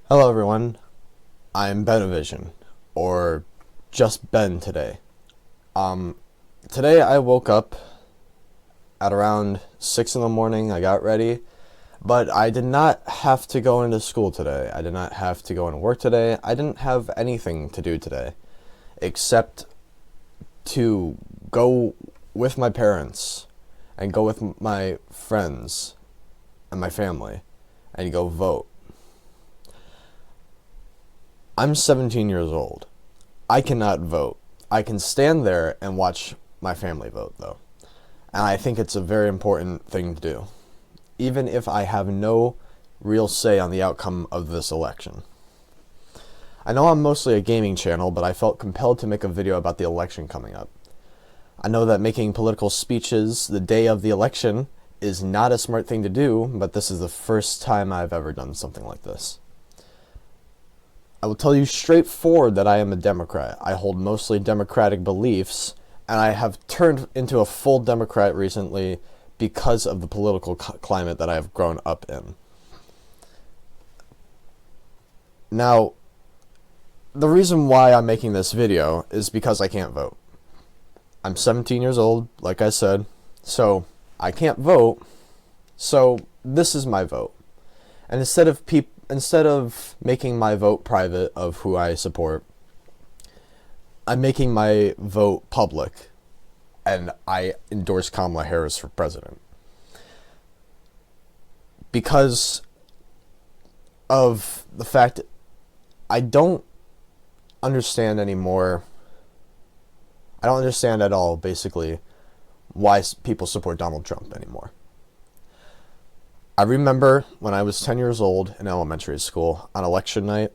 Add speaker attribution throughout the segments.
Speaker 1: Hello everyone, I'm Benavision, or just Ben today. Today I woke up at around 6 in the morning, I got ready, but I did not have to go into school today. I did not have to go into work today. I didn't have anything to do today, except to go with my parents, and go with my friends, and my family, and go vote. I'm 17 years old. I cannot vote. I can stand there and watch my family vote, though. And I think it's a very important thing to do, even if I have no real say on the outcome of this election. I know I'm mostly a gaming channel, but I felt compelled to make a video about the election coming up. I know that making political speeches the day of the election is not a smart thing to do, but this is the first time I've ever done something like this. I will tell you straightforward that I am a Democrat. I hold mostly Democratic beliefs, and I have turned into a full Democrat recently because of the political climate that I have grown up in. Now, the reason why I'm making this video is because I can't vote. I'm 17 years old, like I said, so I can't vote, so this is my vote. And instead of making my vote private of who I support, I'm making my vote public, and I endorse Kamala Harris for president. Because of the fact I don't understand anymore, I don't understand at all, basically, why people support Donald Trump anymore. I remember when I was 10 years old in elementary school on election night,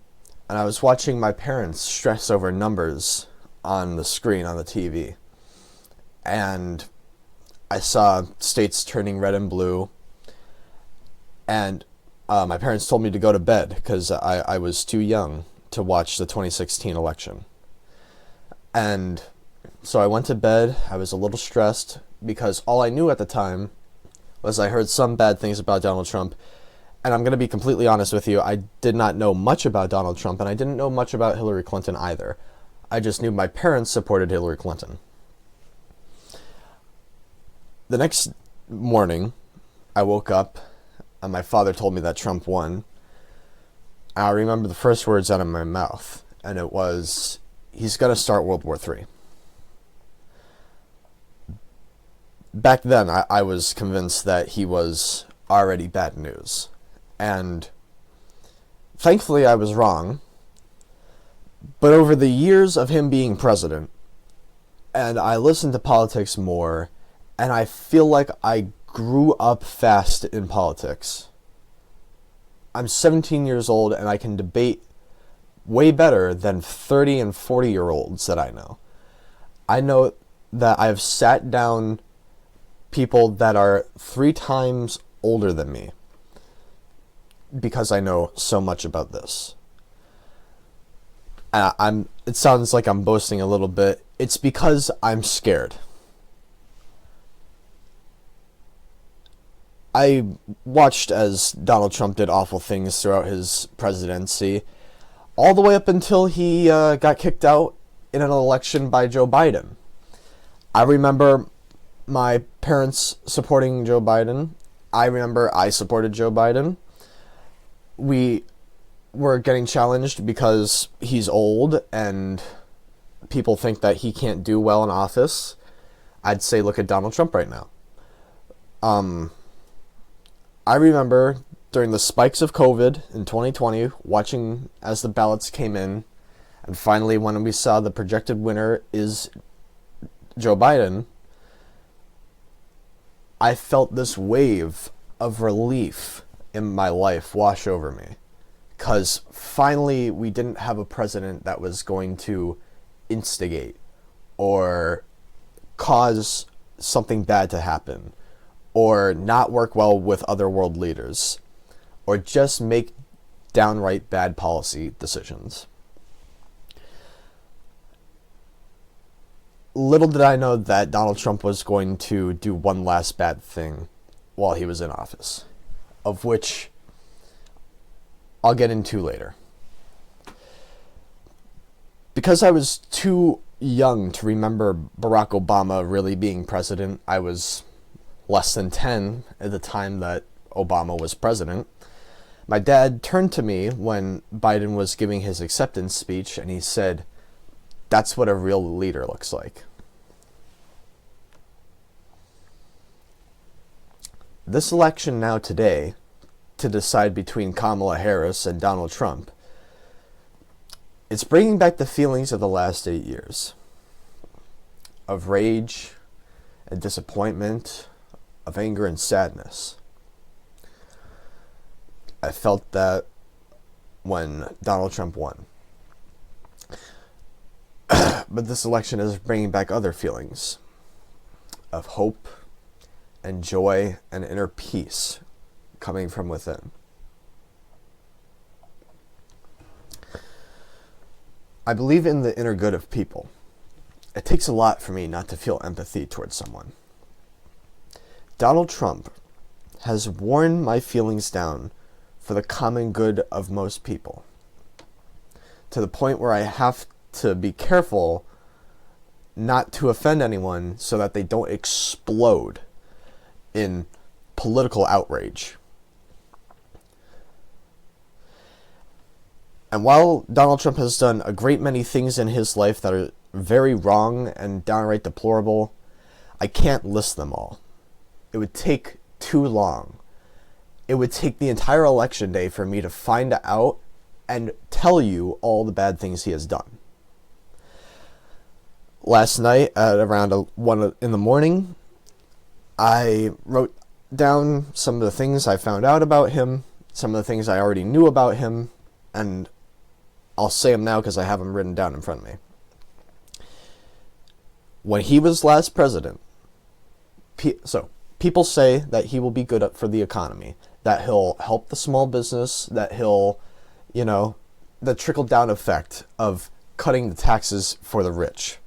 Speaker 1: and I was watching my parents stress over numbers on the screen on the TV. And I saw states turning red and blue, and my parents told me to go to bed because I was too young to watch the 2016 election. And so I went to bed. I was a little stressed because all I knew at the time was I heard some bad things about Donald Trump, and I'm going to be completely honest with you, I did not know much about Donald Trump, and I didn't know much about Hillary Clinton either. I just knew my parents supported Hillary Clinton. The next morning, I woke up, and my father told me that Trump won. I remember the first words out of my mouth, and it was, he's going to start World War III. Back then, I was convinced that he was already bad news. And thankfully, I was wrong. But over the years of him being president, and I listened to politics more, and I feel like I grew up fast in politics. I'm 17 years old, and I can debate way better than 30 and 40-year-olds that I know. I know that I've sat down people that are 3 times older than me because I know so much about this. It sounds like I'm boasting a little bit. It's because I'm scared. I watched as Donald Trump did awful things throughout his presidency, all the way up until he got kicked out in an election by Joe Biden. I remember my parents supporting Joe Biden. I remember I supported Joe Biden. We were getting challenged because he's old and people think that he can't do well in office. I'd say look at Donald Trump right now. I remember during the spikes of COVID in 2020, watching as the ballots came in, and finally when we saw the projected winner is Joe Biden, I felt this wave of relief in my life wash over me. Because finally we didn't have a president that was going to instigate or cause something bad to happen or not work well with other world leaders or just make downright bad policy decisions. Little did I know that Donald Trump was going to do one last bad thing while he was in office, of which I'll get into later. Because I was too young to remember Barack Obama really being president, I was less than 10 at the time that Obama was president. My dad turned to me when Biden was giving his acceptance speech and he said, "That's what a real leader looks like." This election now today, to decide between Kamala Harris and Donald Trump, it's bringing back the feelings of the last 8 years of rage and disappointment, of anger and sadness. I felt that when Donald Trump won. But this election is bringing back other feelings of hope and joy and inner peace coming from within. I believe in the inner good of people. It takes a lot for me not to feel empathy towards someone. Donald Trump has worn my feelings down for the common good of most people, to the point where I have to be careful not to offend anyone so that they don't explode in political outrage. And while Donald Trump has done a great many things in his life that are very wrong and downright deplorable, I can't list them all. It would take too long. It would take the entire election day for me to find out and tell you all the bad things he has done. Last night at around 1 in the morning, I wrote down some of the things I found out about him, some of the things I already knew about him, and I'll say them now because I have them written down in front of me. When he was last president, people say that he will be good for the economy, that he'll help the small business, that he'll, the trickle-down effect of cutting the taxes for the rich.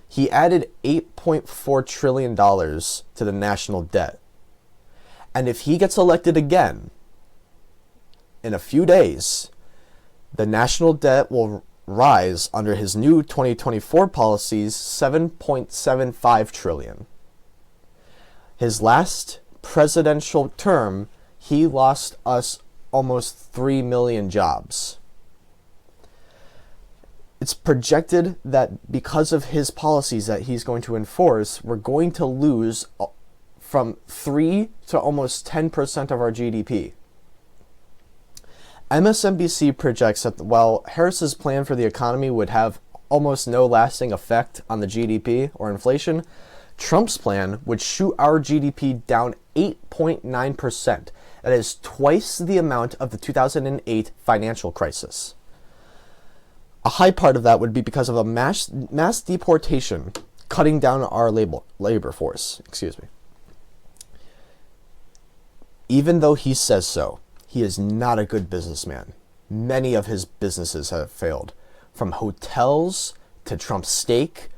Speaker 1: He added $8.4 trillion to the national debt. And if he gets elected again, in a few days, the national debt will rise under his new 2024 policies $7.75 trillion. His last presidential term, he lost us almost 3 million jobs. It's projected that because of his policies that he's going to enforce, we're going to lose from 3 to almost 10% of our GDP. MSNBC projects that while Harris's plan for the economy would have almost no lasting effect on the GDP or inflation, Trump's plan would shoot our GDP down 8.9%. That is twice the amount of the 2008 financial crisis. A high part of that would be because of a mass deportation, cutting down our labor force. Even though he says so, he is not a good businessman. Many of his businesses have failed, from hotels to Trump steak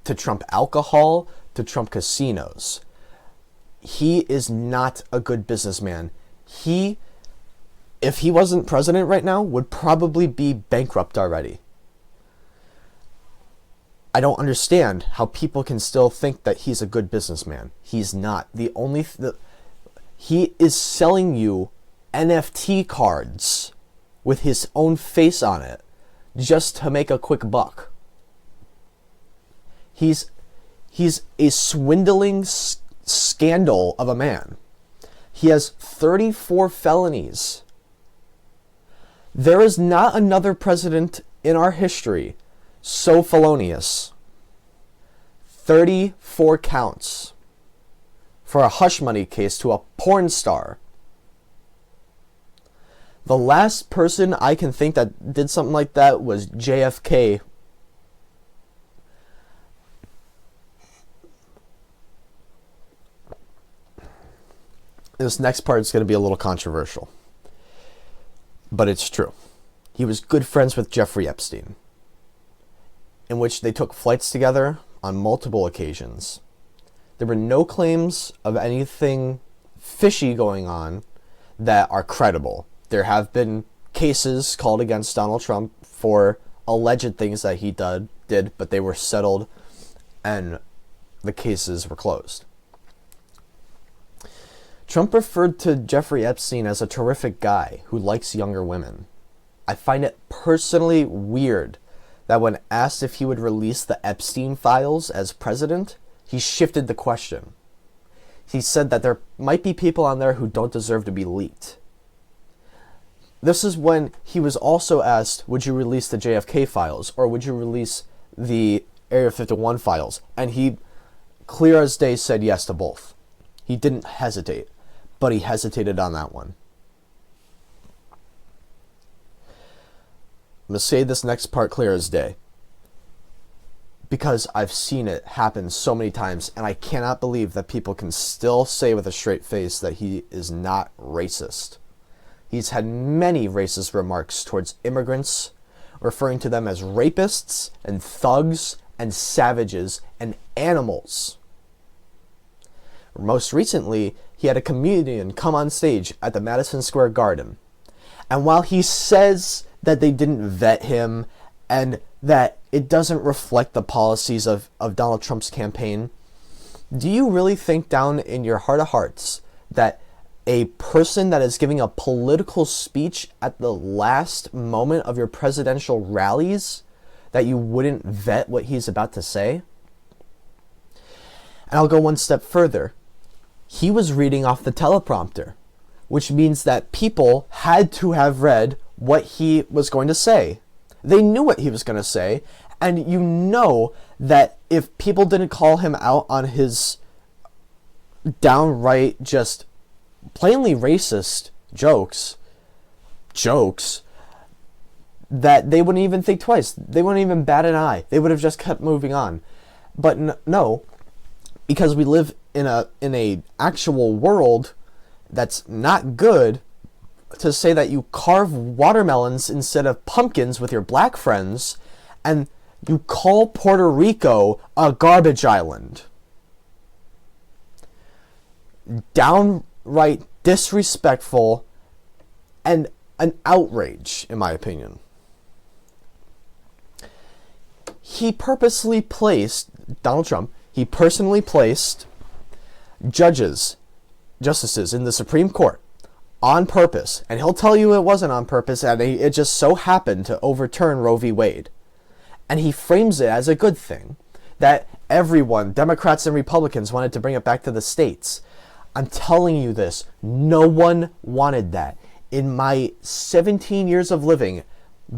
Speaker 1: to Trump alcohol to Trump casinos. He is not a good businessman. If he wasn't president right now, would probably be bankrupt already. I don't understand how people can still think that he's a good businessman. He's not. He is selling you NFT cards with his own face on it just to make a quick buck. He's a swindling scandal of a man. He has 34 felonies. There is not another president in our history so felonious. 34 counts for a hush money case to a porn star. The last person I can think that did something like that was JFK. This next part is going to be a little controversial, but it's true. He was good friends with Jeffrey Epstein, in which they took flights together on multiple occasions. There were no claims of anything fishy going on that are credible. There have been cases called against Donald Trump for alleged things that he did, but they were settled and the cases were closed. Trump referred to Jeffrey Epstein as a terrific guy who likes younger women. I find it personally weird that when asked if he would release the Epstein files as president, he shifted the question. He said that there might be people on there who don't deserve to be leaked. This is when he was also asked, would you release the JFK files or would you release the Area 51 files? And he, clear as day, said yes to both. He didn't hesitate, but he hesitated on that one. I'm going to say this next part clear as day, because I've seen it happen so many times, and I cannot believe that people can still say with a straight face that he is not racist. He's had many racist remarks towards immigrants, referring to them as rapists and thugs and savages and animals. Most recently, he had a comedian come on stage at the Madison Square Garden, and while he says that they didn't vet him and that it doesn't reflect the policies of Donald Trump's campaign, do you really think down in your heart of hearts that a person that is giving a political speech at the last moment of your presidential rallies, that you wouldn't vet what he's about to say? And I'll go one step further. He was reading off the teleprompter, which means that people had to have read what he was going to say. They knew what he was going to say, and you know that if people didn't call him out on his downright, just plainly racist jokes, that they wouldn't even think twice. They wouldn't even bat an eye. They would have just kept moving on. But no, because we live in a actual world that's not good, to say that you carve watermelons instead of pumpkins with your black friends, and you call Puerto Rico a garbage island. Downright disrespectful and an outrage, in my opinion. Donald Trump, he personally placed justices in the Supreme Court on purpose, and he'll tell you it wasn't on purpose, and it just so happened to overturn Roe v. Wade. And he frames it as a good thing, that everyone, Democrats and Republicans, wanted to bring it back to the states. I'm telling you this, no one wanted that. In my 17 years of living,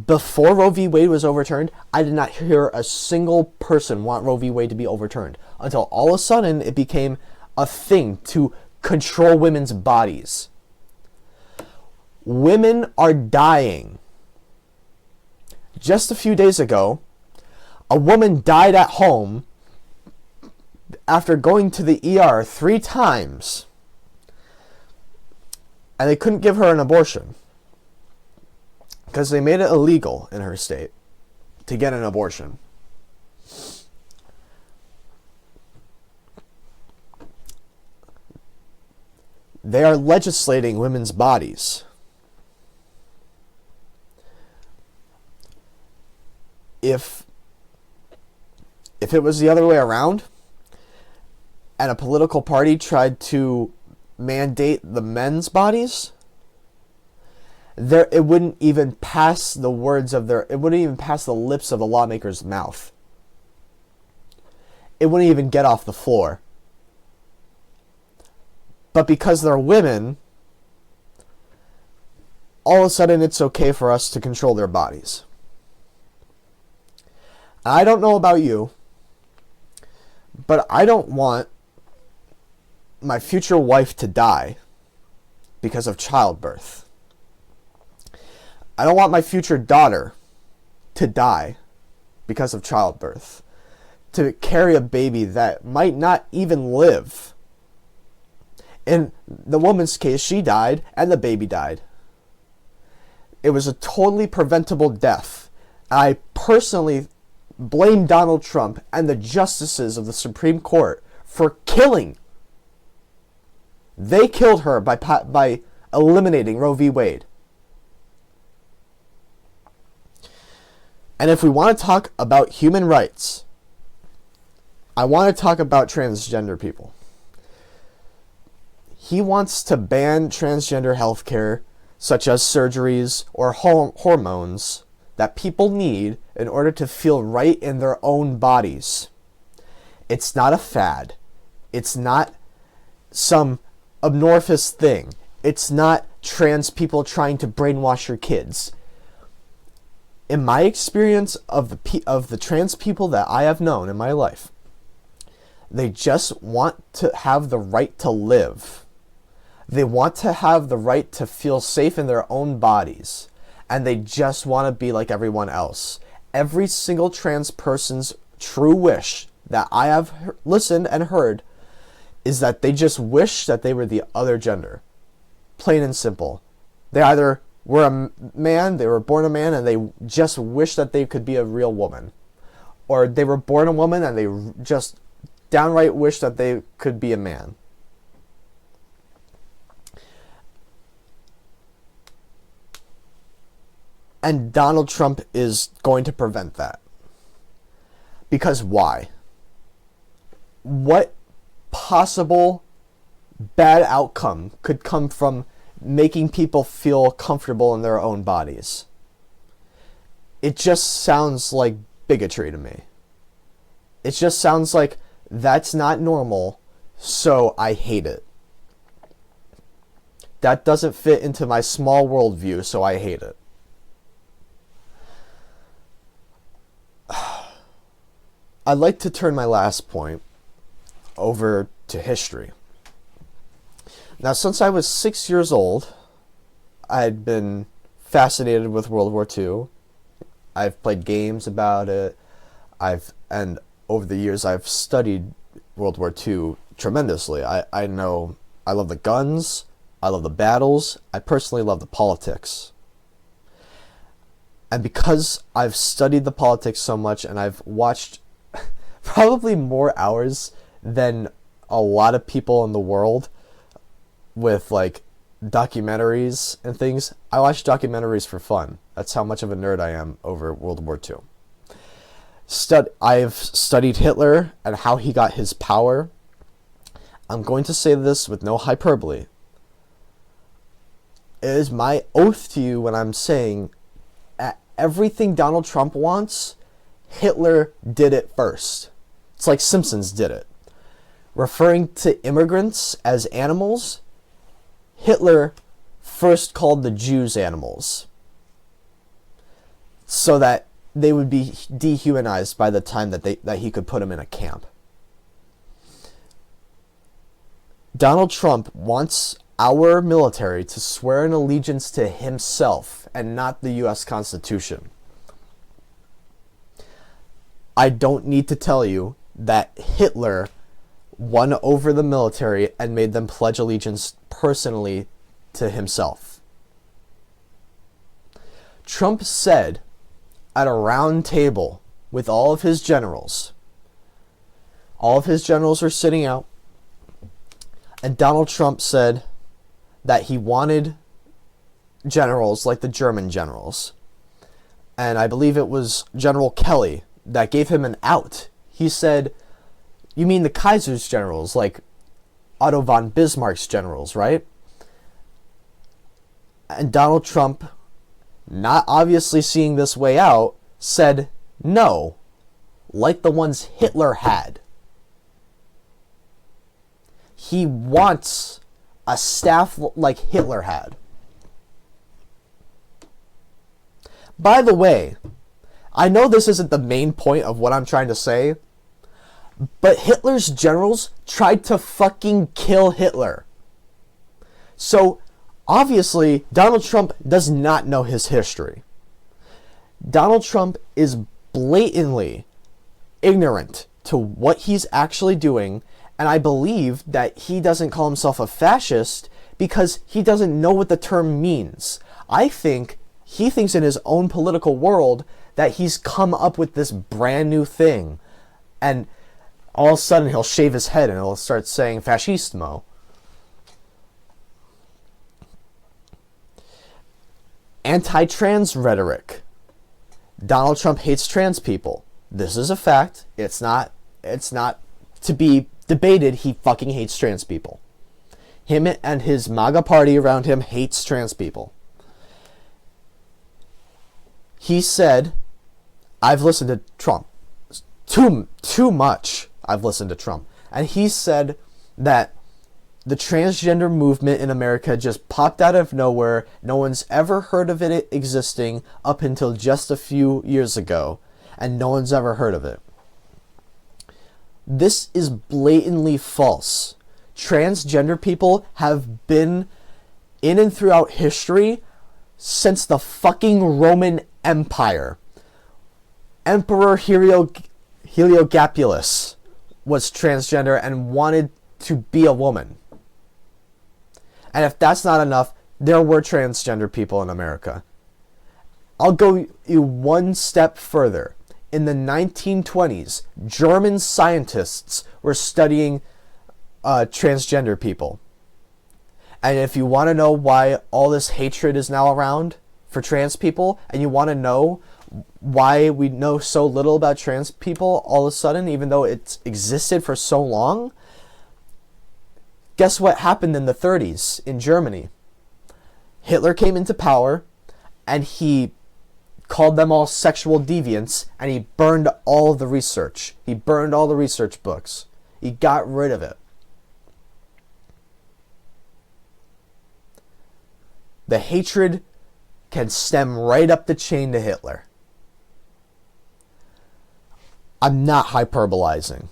Speaker 1: before Roe v. Wade was overturned, I did not hear a single person want Roe v. Wade to be overturned, until all of a sudden it became a thing to control women's bodies. Women are dying. Just a few days ago, a woman died at home after going to the ER 3 times, and they couldn't give her an abortion because they made it illegal in her state to get an abortion. They are legislating women's bodies. If it was the other way around, and a political party tried to mandate the men's bodies, it wouldn't even pass the lips of the lawmaker's mouth. It wouldn't even get off the floor. But because they're women, all of a sudden it's okay for us to control their bodies. I don't know about you, but I don't want my future wife to die because of childbirth. I don't want my future daughter to die because of childbirth, to carry a baby that might not even live. In the woman's case, she died and the baby died. It was a totally preventable death. I personally blame Donald Trump and the justices of the Supreme Court for killing. They killed her by eliminating Roe v. Wade. And if we want to talk about human rights, I want to talk about transgender people. He wants to ban transgender healthcare, such as surgeries or hormones that people need in order to feel right in their own bodies. It's not a fad. It's not some amorphous thing. It's not trans people trying to brainwash your kids. In my experience of the trans people that I have known in my life, they just want to have the right to live. They want to have the right to feel safe in their own bodies. And they just want to be like everyone else. Every single trans person's true wish that I have listened and heard is that they just wish that they were the other gender. Plain and simple. They either were a man, they were born a man, and they just wish that they could be a real woman. Or they were born a woman and they just downright wish that they could be a man. And Donald Trump is going to prevent that. Because why? What possible bad outcome could come from making people feel comfortable in their own bodies? It just sounds like bigotry to me. It just sounds like that's not normal, so I hate it. That doesn't fit into my small worldview, so I hate it. I'd like to turn my last point over to history. Now, since I was 6 years old, I'd been fascinated with World War II. I've played games about it. And over the years, I've studied World War II tremendously. I know I love the guns. I love the battles. I personally love the politics. And because I've studied the politics so much and I've watched probably more hours than a lot of people in the world with like documentaries and things. I watch documentaries for fun. That's how much of a nerd I am over World War II. I've studied Hitler and how he got his power. I'm going to say this with no hyperbole. It is my oath to you when I'm saying everything Donald Trump wants, Hitler did it first. It's like Simpsons did it. Referring to immigrants as animals, Hitler first called the Jews animals so that they would be dehumanized by the time that he could put them in a camp. Donald Trump wants our military to swear an allegiance to himself and not the U.S. Constitution. I don't need to tell you that Hitler won over the military and made them pledge allegiance personally to himself. Trump said at a round table with all of his generals were sitting out, and Donald Trump said that he wanted generals like the German generals. And I believe it was General Kelly that gave him an out. He said, "You mean the Kaiser's generals, like Otto von Bismarck's generals, right?" And Donald Trump, not obviously seeing this way out, said, "No, like the ones Hitler had." He wants a staff like Hitler had. By the way, I know this isn't the main point of what I'm trying to say, but Hitler's generals tried to fucking kill Hitler. So, obviously, Donald Trump does not know his history. Donald Trump is blatantly ignorant to what he's actually doing, and I believe that he doesn't call himself a fascist because he doesn't know what the term means. I think he thinks in his own political world that he's come up with this brand new thing, and all of a sudden he'll shave his head and he'll start saying fascismo. Anti-trans rhetoric. Donald Trump hates trans people. This is a fact. It's not to be debated. He fucking hates trans people. Him and his MAGA party around him hates trans people. He said, I've listened to Trump. Too much I've listened to Trump. And he said that the transgender movement in America just popped out of nowhere. No one's ever heard of it existing up until just a few years ago. And no one's ever heard of it. This is blatantly false. Transgender people have been in and throughout history since the fucking Roman Empire. Emperor Heliogabalus was transgender and wanted to be a woman. And if that's not enough, there were transgender people in America. I'll go you one step further. In the 1920s, German scientists were studying transgender people. And if you want to know why all this hatred is now around for trans people, and you want to know why we know so little about trans people all of a sudden, even though it's existed for so long, guess what happened in the 30s in Germany? Hitler came into power, and he called them all sexual deviants, and he burned all the research. He burned all the research books. He got rid of it. The hatred can stem right up the chain to Hitler. I'm not hyperbolizing.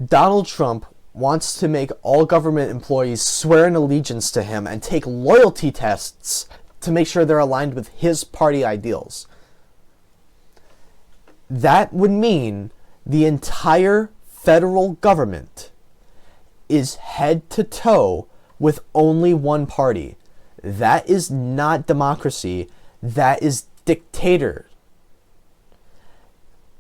Speaker 1: Donald Trump wants to make all government employees swear an allegiance to him and take loyalty tests to make sure they're aligned with his party ideals. That would mean the entire federal government is head to toe with only one party. That is not democracy. That is dictator.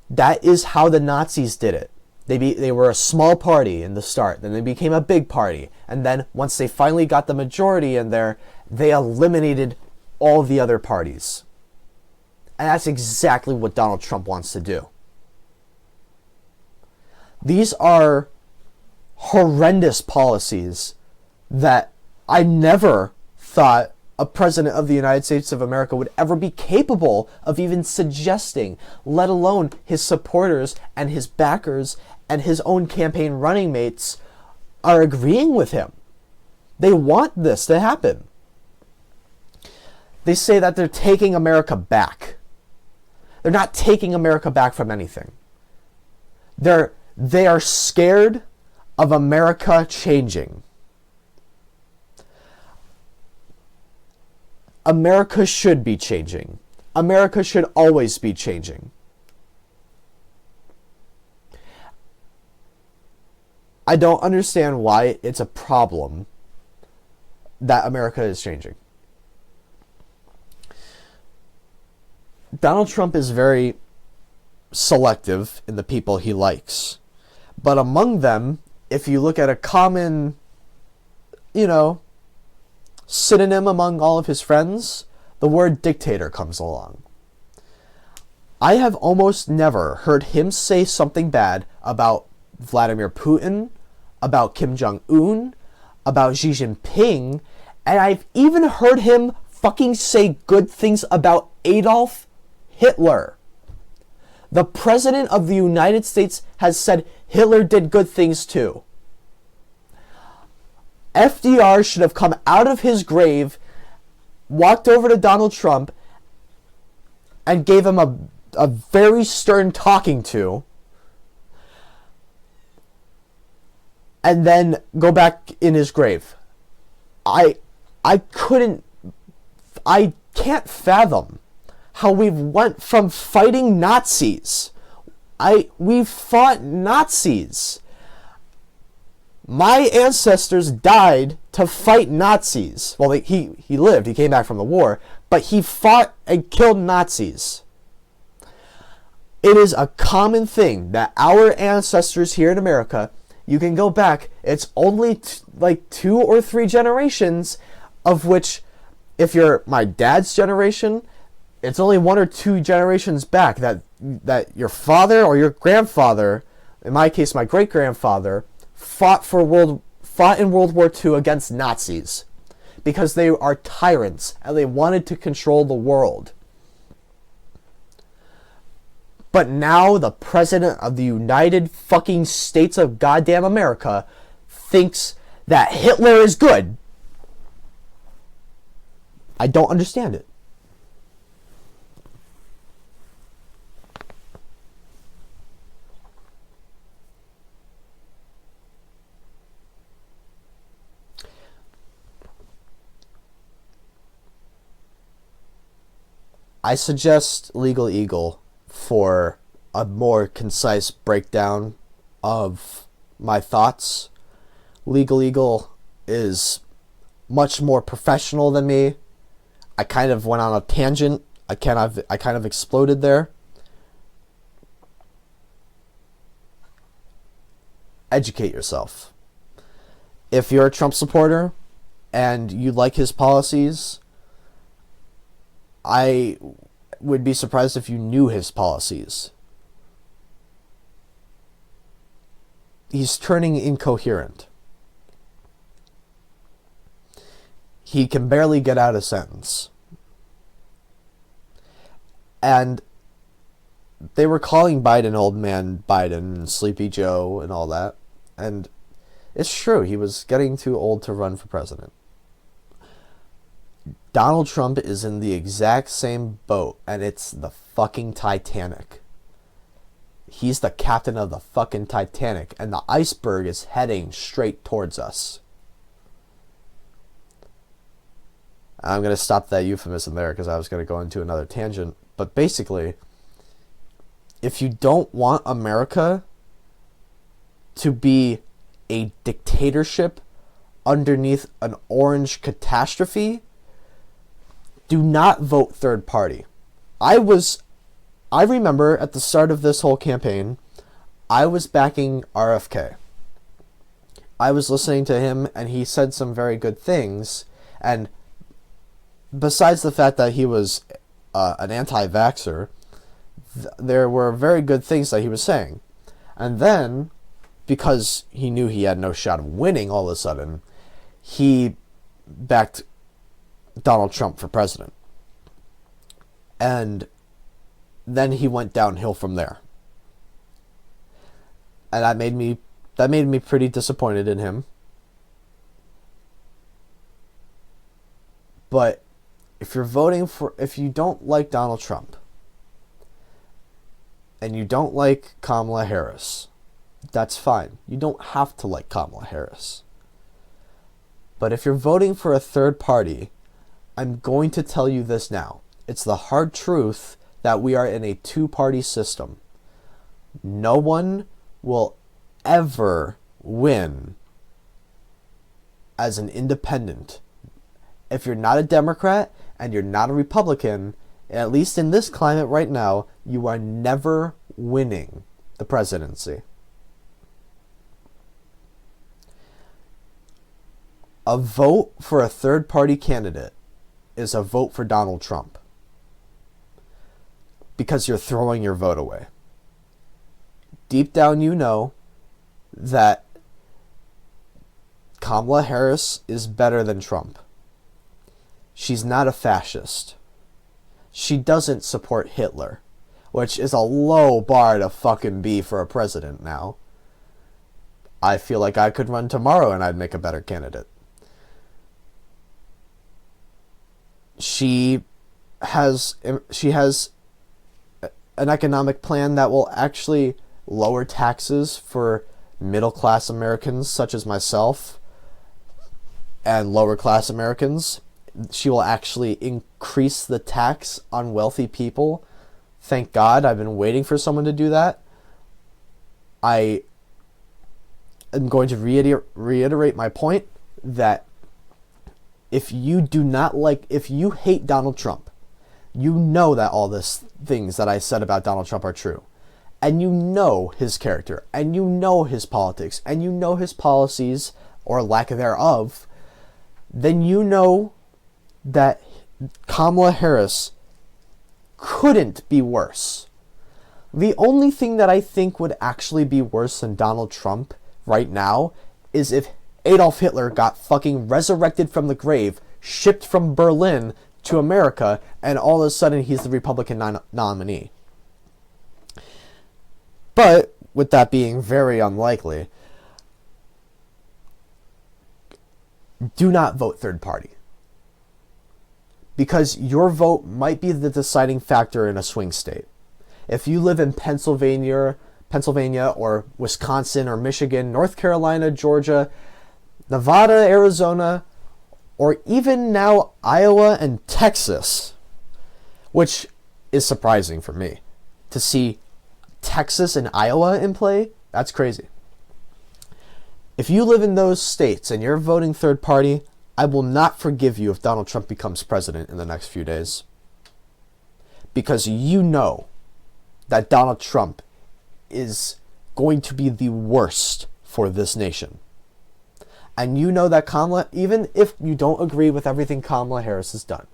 Speaker 1: That is how the Nazis did it. They were a small party in the start, then they became a big party, and then once they finally got the majority in there, they eliminated all the other parties. And that's exactly what Donald Trump wants to do. These are horrendous policies that I never thought a president of the United States of America would ever be capable of even suggesting, let alone his supporters and his backers and his own campaign running mates are agreeing with him. They want this to happen. They say that they're taking America back. They're not taking America back from anything. They are scared of America changing. America should be changing. America should always be changing. I don't understand why it's a problem that America is changing. Donald Trump is very selective in the people he likes. But among them, if you look at a common, synonym among all of his friends, the word dictator comes along. I have almost never heard him say something bad about Vladimir Putin, about Kim Jong-un, about Xi Jinping, and I've even heard him fucking say good things about Adolf Hitler. The President of the United States has said Hitler did good things too. FDR should have come out of his grave, walked over to Donald Trump, and gave him a very stern talking to, and then go back in his grave. I can't fathom how we've went from fighting Nazis. We've fought Nazis. My ancestors died to fight Nazis. Well, he lived, he came back from the war, but he fought and killed Nazis. It is a common thing that our ancestors here in America, you can go back, it's only like 2 or 3 generations, of which, if you're my dad's generation, It's only 1 or 2 generations back that your father or your grandfather, in my case my great grandfather, fought in World War II against Nazis because they are tyrants and they wanted to control the world. But now the president of the United fucking States of goddamn America thinks that Hitler is good. I don't understand it. I suggest Legal Eagle for a more concise breakdown of my thoughts. Legal Eagle is much more professional than me. I kind of went on a tangent. I kind of exploded there. Educate yourself. If you're a Trump supporter and you like his policies, I would be surprised if you knew his policies. He's turning incoherent. He can barely get out a sentence. And they were calling Biden Old Man Biden and Sleepy Joe and all that. And it's true, he was getting too old to run for president. Donald Trump is in the exact same boat, and it's the fucking Titanic. He's the captain of the fucking Titanic, and the iceberg is heading straight towards us. I'm going to stop that euphemism there because I was going to go into another tangent. But basically, if you don't want America to be a dictatorship underneath an orange catastrophe, do not vote third party. I remember at the start of this whole campaign, I was backing RFK. I was listening to him and he said some very good things. And besides the fact that he was an anti-vaxxer, there were very good things that he was saying. And then, because he knew he had no shot of winning all of a sudden, he backed Donald Trump for president. And then he went downhill from there. And that made me pretty disappointed in him. But if you don't like Donald Trump and you don't like Kamala Harris, that's fine. You don't have to like Kamala Harris. But if you're voting for a third party, I'm going to tell you this now. It's the hard truth that we are in a two-party system. No one will ever win as an independent. If you're not a Democrat and you're not a Republican, at least in this climate right now, you are never winning the presidency. A vote for a third-party candidate is a vote for Donald Trump. Because you're throwing your vote away. Deep down you know that Kamala Harris is better than Trump. She's not a fascist. She doesn't support Hitler, which is a low bar to fucking be for a president now. I feel like I could run tomorrow and I'd make a better candidate. She has an economic plan that will actually lower taxes for middle-class Americans such as myself and lower-class Americans. She will actually increase the tax on wealthy people. Thank God, I've been waiting for someone to do that. I am going to reiterate my point that if you hate Donald Trump, you know that all these things that I said about Donald Trump are true. And you know his character, and you know his politics, and you know his policies, or lack thereof, then you know that Kamala Harris couldn't be worse. The only thing that I think would actually be worse than Donald Trump right now is if Adolf Hitler got fucking resurrected from the grave, shipped from Berlin to America, and all of a sudden he's the Republican nominee. But, with that being very unlikely, do not vote third party. Because your vote might be the deciding factor in a swing state. If you live in Pennsylvania or Wisconsin or Michigan, North Carolina, Georgia, Nevada, Arizona, or even now Iowa and Texas, which is surprising for me to see Texas and Iowa in play, that's crazy. If you live in those states and you're voting third party, I will not forgive you if Donald Trump becomes president in the next few days. Because you know that Donald Trump is going to be the worst for this nation. And you know that Kamala, even if you don't agree with everything Kamala Harris has done,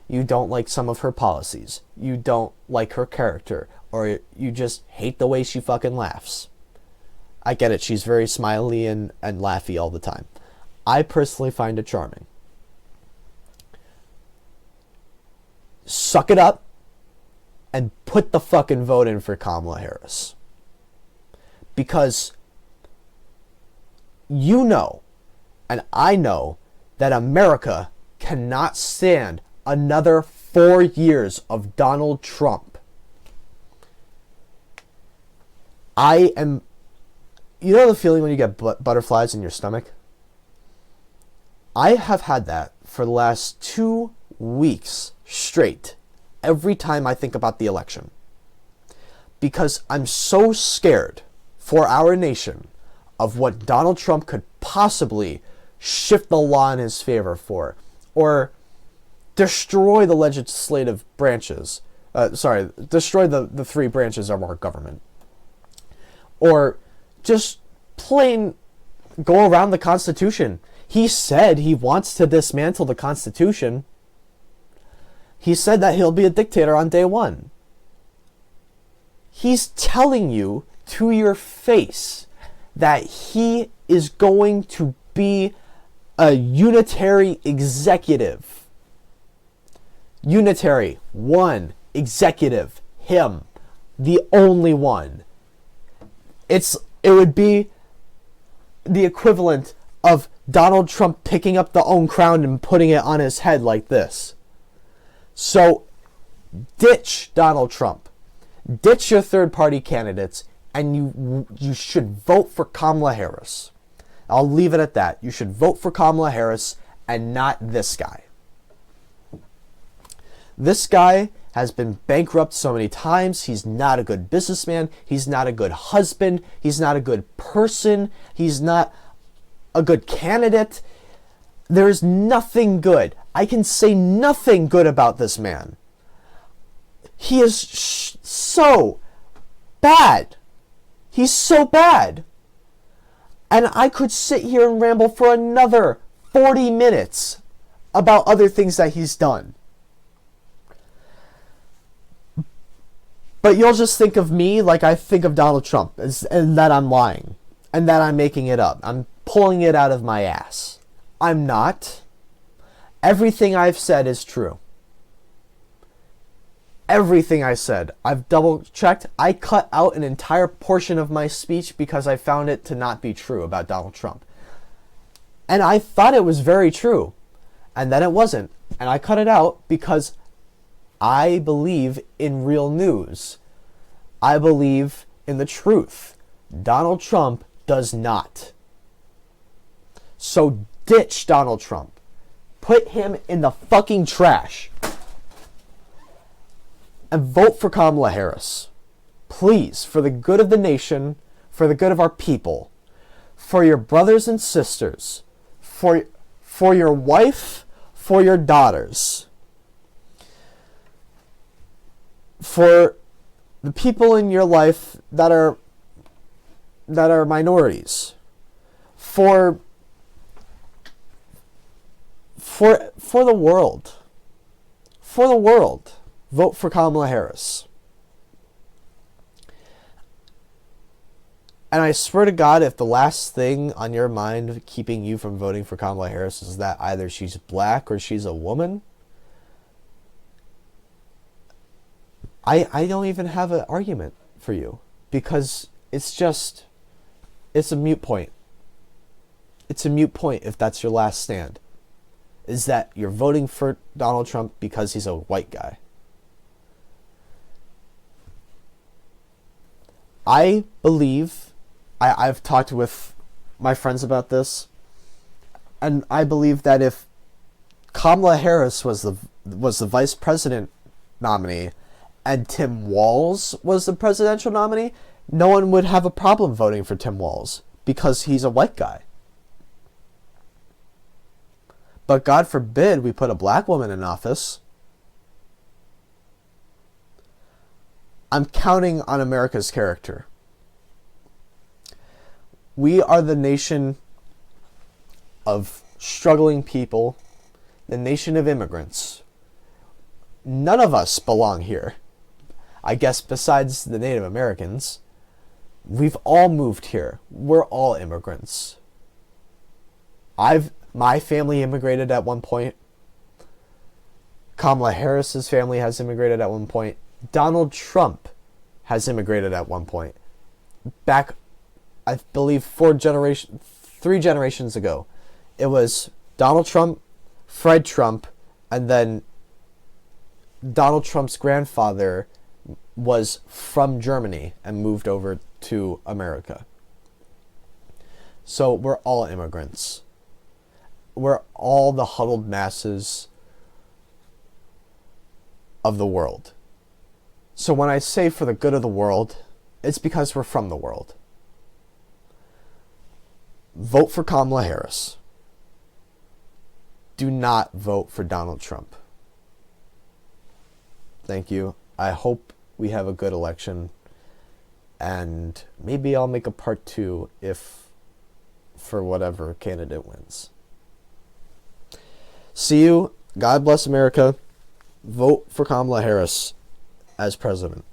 Speaker 1: you don't like some of her policies, you don't like her character, or you just hate the way she fucking laughs. I get it, she's very smiley and laughy all the time. I personally find it charming. Suck it up and put the fucking vote in for Kamala Harris. Because you know, and I know, that America cannot stand another 4 years of Donald Trump. You know the feeling when you get butterflies in your stomach? I have had that for the last 2 weeks straight, every time I think about the election. Because I'm so scared for our nation of what Donald Trump could possibly shift the law in his favor for, or destroy the legislative branches. Destroy the 3 branches of our government. Or just plain go around the Constitution. He said he wants to dismantle the Constitution. He said that he'll be a dictator on day 1. He's telling you to your face that he is going to be a unitary executive. Unitary, one, executive, him, the only one. It would be the equivalent of Donald Trump picking up the own crown and putting it on his head like this. So, ditch Donald Trump. Ditch your third-party candidates, and you should vote for Kamala Harris. I'll leave it at that. You should vote for Kamala Harris and not this guy. This guy has been bankrupt so many times. He's not a good businessman. He's not a good husband. He's not a good person. He's not a good candidate. There's nothing good. I can say nothing good about this man. He is so bad. He's so bad. And I could sit here and ramble for another 40 minutes about other things that he's done. But you'll just think of me like I think of Donald Trump, and that I'm lying, and that I'm making it up. I'm pulling it out of my ass. I'm not. Everything I've said is true. Everything I said. I've double checked. I cut out an entire portion of my speech because I found it to not be true about Donald Trump. And I thought it was very true. And then it wasn't. And I cut it out because I believe in real news. I believe in the truth. Donald Trump does not. So ditch Donald Trump. Put him in the fucking trash. And vote for Kamala Harris. Please, for the good of the nation, for the good of our people, for your brothers and sisters, for your wife, for your daughters, for the people in your life that are minorities, for the world, vote for Kamala Harris. And I swear to God, if the last thing on your mind keeping you from voting for Kamala Harris is that either she's black or she's a woman, I don't even have an argument for you, because it's a mute point. It's a mute point if that's your last stand, is that you're voting for Donald Trump because he's a white guy. I believe, I've talked with my friends about this, and I believe that if Kamala Harris was the vice president nominee and Tim Walz was the presidential nominee, no one would have a problem voting for Tim Walz because he's a white guy. But God forbid we put a black woman in office. I'm counting on America's character. We are the nation of struggling people, the nation of immigrants. None of us belong here. I guess besides the Native Americans, we've all moved here. We're all immigrants. My family immigrated at one point. Kamala Harris's family has immigrated at one point. Donald Trump has immigrated at one point. Back, I believe, 3 generations ago. It was Donald Trump, Fred Trump, and then Donald Trump's grandfather was from Germany and moved over to America. So we're all immigrants. We're all the huddled masses of the world. So when I say for the good of the world, it's because we're from the world. Vote for Kamala Harris. Do not vote for Donald Trump. Thank you. I hope we have a good election. And maybe I'll make a part 2 if for whatever candidate wins. See you. God bless America. Vote for Kamala Harris as president.